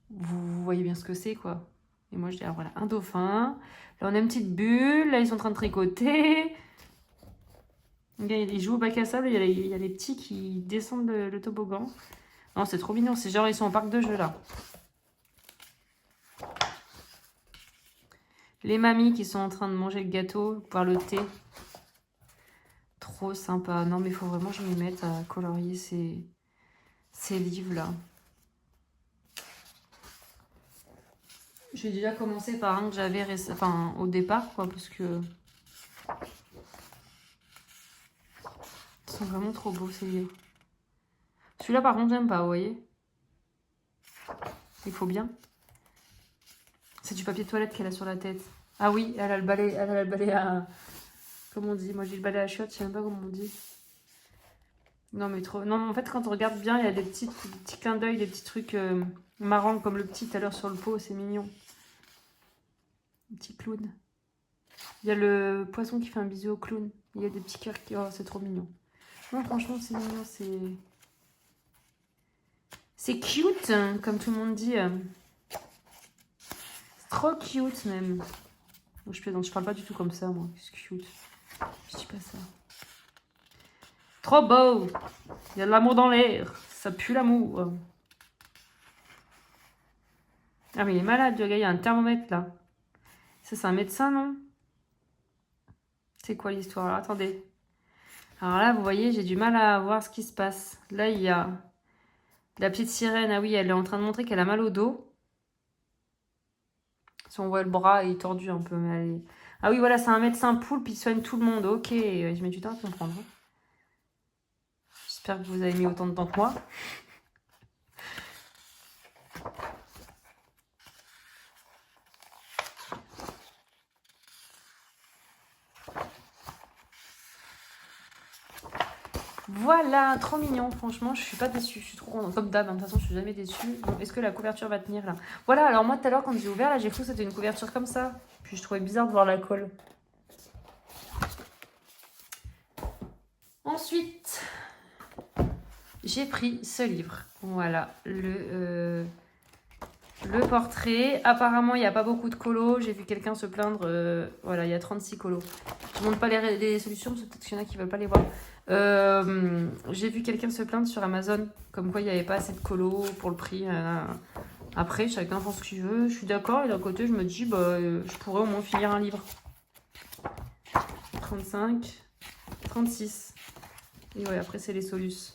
vous voyez bien ce que c'est, quoi. Et moi, je dis, alors voilà, un dauphin. Là, on a une petite bulle. Là, ils sont en train de tricoter. Ils jouent au bac à sable. Il y a les petits qui descendent le toboggan. Non, c'est trop mignon. C'est genre, ils sont au parc de jeux, là. Les mamies qui sont en train de manger le gâteau, boire le thé. Trop sympa. Non, mais il faut vraiment que je m'y mette à colorier ces livres-là. J'ai déjà commencé par un que j'avais au départ, quoi, parce que... Ils sont vraiment trop beaux, ces livres. Celui-là, par contre, j'aime pas, vous voyez. Il faut bien. C'est du papier toilette qu'elle a sur la tête. Ah oui, elle a le balai à... Comment on dit? Moi, j'ai le balai à chiottes, je sais même pas comment on dit. Non, mais trop... Non, en fait, quand on regarde bien, il y a des petits clins d'œil, des petits trucs marrants, comme le petit tout à l'heure sur le pot, c'est mignon. Un petit clown. Il y a le poisson qui fait un bisou au clown. Il y a des petits cœurs qui... Oh, c'est trop mignon. Non, franchement, c'est mignon, c'est... C'est cute, hein, comme tout le monde dit. C'est trop cute, même. Bon, je plaisante, je parle pas du tout comme ça, moi. C'est cute. Je dis pas ça. Trop beau. Il y a de l'amour dans l'air. Ça pue l'amour. Ah, mais il est malade, le gars. Il y a un thermomètre, là. Ça, c'est un médecin, non? C'est quoi l'histoire? Attendez. Alors là, vous voyez, j'ai du mal à voir ce qui se passe. Là, il y a La petite sirène, ah oui, elle est en train de montrer qu'elle a mal au dos. Si on voit le bras, il est tordu un peu. Mais elle est... Ah oui, voilà, c'est un médecin poulpe, il soigne tout le monde. Ok, je mets du temps à comprendre. J'espère que vous avez mis autant de temps que moi. Voilà, trop mignon, franchement, je suis pas déçue, je suis trop contente. Comme d'hab, de toute façon, je suis jamais déçue. Bon, est-ce que la couverture va tenir là? Voilà, alors moi tout à l'heure, quand j'ai ouvert, là, j'ai cru que c'était une couverture comme ça. Puis je trouvais bizarre de voir la colle. Ensuite, j'ai pris ce livre. Voilà, le portrait. Apparemment, il n'y a pas beaucoup de colos. J'ai vu quelqu'un se plaindre. Voilà, il y a 36 colos. Je ne montre pas les solutions, parce que peut-être qu'il y en a qui ne veulent pas les voir. J'ai vu quelqu'un se plaindre sur Amazon, comme quoi il n'y avait pas assez de colos pour le prix. Après, chacun pense ce qu'il veut. Je suis d'accord, et d'un côté, je me dis, bah, je pourrais au moins finir un livre. 35, 36. Et ouais, après, c'est les solus.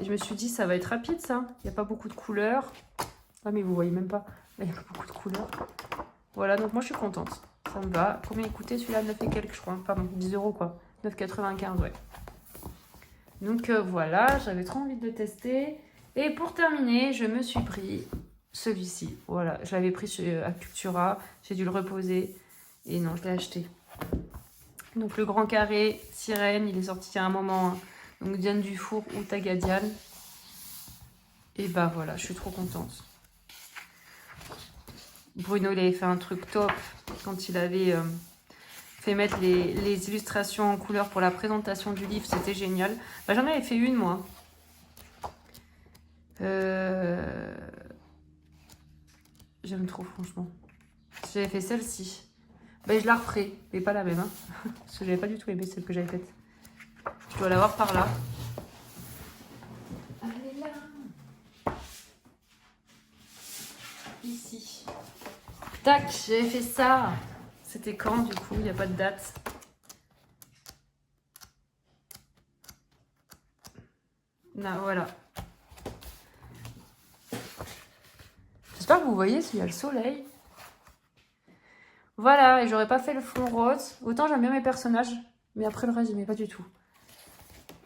Et je me suis dit, ça va être rapide, ça. Il n'y a pas beaucoup de couleurs. Ah, mais vous voyez même pas. Il n'y a pas beaucoup de couleurs. Voilà, donc moi, je suis contente. Ça me va. Combien il coûtait celui-là? 9 et quelques, je crois. Pardon, 10 €, quoi. 9,95, ouais. Donc voilà, j'avais trop envie de le tester. Et pour terminer, je me suis pris celui-ci. Voilà, je l'avais pris chez Cultura. J'ai dû le reposer. Et non, je l'ai acheté. Donc le grand carré, sirène, il est sorti il y a un moment. Hein. Donc Diane Dufour ou Taga Diane. Et bah voilà, je suis trop contente. Bruno, il avait fait un truc top quand il avait fait mettre les illustrations en couleur pour la présentation du livre. C'était génial. Bah, j'en avais fait une, moi. J'aime trop, franchement. J'avais fait celle-ci. Bah, je la referai, mais pas la même. Hein. Parce que j'avais pas du tout aimé celle que j'avais faite. Je dois l'avoir par là. Elle est là. Ici. Tac, j'avais fait ça. C'était quand, du coup? Il n'y a pas de date. Non, voilà. J'espère que vous voyez s'il y a le soleil. Voilà, et j'aurais pas fait le fond rose. Autant j'aime bien mes personnages, mais après le reste, j'aimais pas du tout.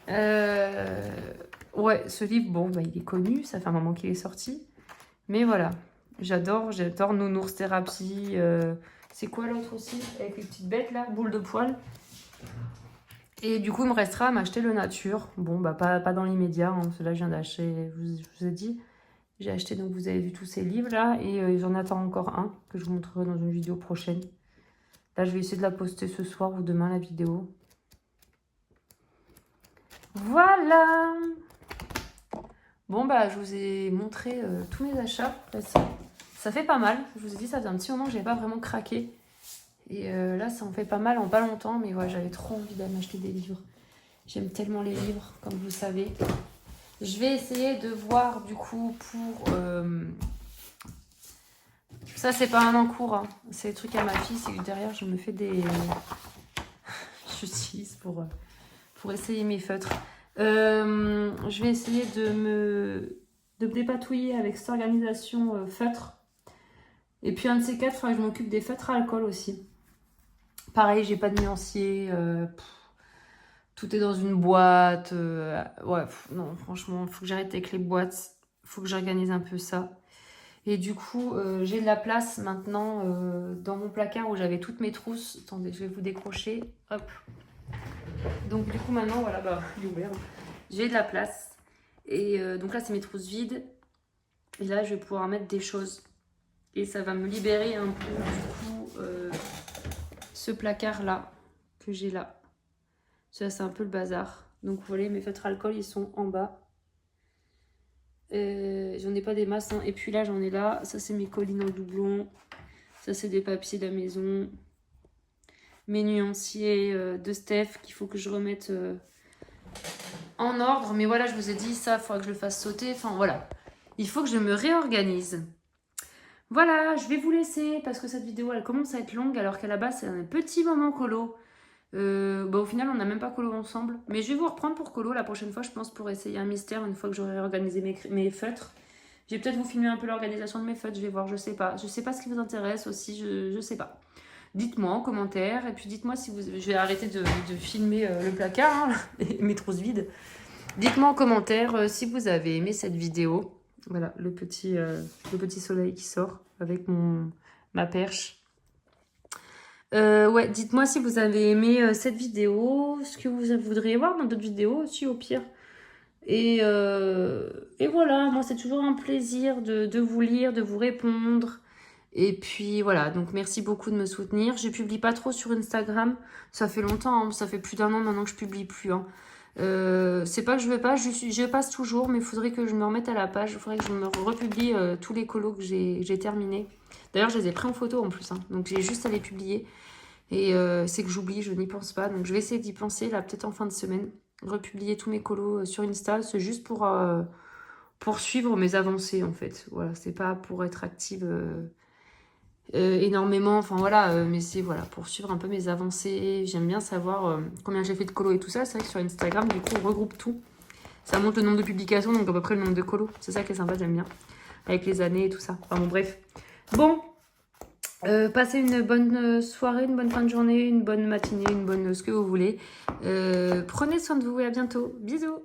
Ouais, ce livre, bon, bah, il est connu, ça fait un moment qu'il est sorti. Mais voilà, j'adore Nounours Thérapie. C'est quoi l'autre aussi? Avec les petites bêtes là, boule de poil. Et du coup, il me restera à m'acheter le Nature. Bon, bah pas dans l'immédiat, hein, parce que là, je viens d'acheter, je vous ai dit. J'ai acheté, donc vous avez vu tous ces livres là, et j'en attends encore un que je vous montrerai dans une vidéo prochaine. Là, je vais essayer de la poster ce soir ou demain, la vidéo. Voilà! Bon, bah, je vous ai montré tous mes achats. Ça fait pas mal. Je vous ai dit, ça faisait un petit moment que j'avais pas vraiment craqué. Et là, ça en fait pas mal en pas longtemps, mais ouais, j'avais trop envie d'aller m'acheter des livres. J'aime tellement les livres, comme vous le savez. Je vais essayer de voir, du coup, pour... Ça, c'est pas un encours, hein. C'est le truc à ma fille, c'est que derrière, je me fais des... J'utilise pour essayer mes feutres. Je vais essayer de me dépatouiller avec cette organisation feutre. Et puis, un de ces quatre, il faudra que je m'occupe des feutres à alcool aussi. Pareil, j'ai pas de nuancier. Tout est dans une boîte. Ouais, non, franchement, il faut que j'arrête avec les boîtes. Il faut que j'organise un peu ça. Et du coup, j'ai de la place maintenant dans mon placard où j'avais toutes mes trousses. Attendez, je vais vous décrocher. Hop. Donc du coup, maintenant, voilà, bah, il est ouvert. J'ai de la place. Et donc là, c'est mes trousses vides. Et là, je vais pouvoir mettre des choses. Et ça va me libérer un peu, du coup, ce placard-là que j'ai là. Ça, c'est un peu le bazar. Donc, vous voyez, mes feutres alcool, ils sont en bas. J'en ai pas des masses. Hein. Et puis là, j'en ai là. Ça, c'est mes collines en doublon. Ça, c'est des papiers de la maison. Mes nuanciers de Steph qu'il faut que je remette en ordre. Mais voilà, je vous ai dit, ça, il faudra que je le fasse sauter. Enfin, voilà. Il faut que je me réorganise. Voilà, je vais vous laisser parce que cette vidéo, elle commence à être longue alors qu'à la base, c'est un petit moment colo. Au final, on n'a même pas colo ensemble. Mais je vais vous reprendre pour colo la prochaine fois, je pense, pour essayer un mystère une fois que j'aurai organisé mes feutres. Je vais peut-être vous filmer un peu l'organisation de mes feutres, je vais voir, je sais pas. Je sais pas ce qui vous intéresse aussi, je sais pas. Dites-moi en commentaire, et puis dites-moi si vous... Je vais arrêter de filmer le placard, hein, mes trousses vides. Dites-moi en commentaire si vous avez aimé cette vidéo. Voilà, le petit soleil qui sort avec ma perche. Ouais, dites-moi si vous avez aimé cette vidéo, ce que vous voudriez voir dans d'autres vidéos aussi au pire. Et voilà, moi c'est toujours un plaisir de vous lire, de vous répondre. Et puis voilà, donc merci beaucoup de me soutenir. Je publie pas trop sur Instagram, ça fait longtemps, hein, ça fait plus d'1 an maintenant que je publie plus. Hein. C'est pas que je veux pas, je passe toujours, mais il faudrait que je me remette à la page. Il faudrait que je me republie tous les colos que j'ai terminés. D'ailleurs, je les ai pris en photo en plus, hein, donc j'ai juste à les publier. Et c'est que j'oublie, je n'y pense pas. Donc je vais essayer d'y penser là, peut-être en fin de semaine. Republier tous mes colos sur Insta, c'est juste pour suivre mes avancées en fait. Voilà, c'est pas pour être active énormément, enfin voilà, mais c'est voilà, pour suivre un peu mes avancées. J'aime bien savoir combien j'ai fait de colos et tout ça. C'est vrai que sur Instagram, du coup, on regroupe tout. Ça montre le nombre de publications, donc à peu près le nombre de colos. C'est ça qui est sympa, j'aime bien. Avec les années et tout ça. Enfin bon, bref. Bon, passez une bonne soirée, une bonne fin de journée, une bonne matinée, une bonne ce que vous voulez. Prenez soin de vous et à bientôt. Bisous!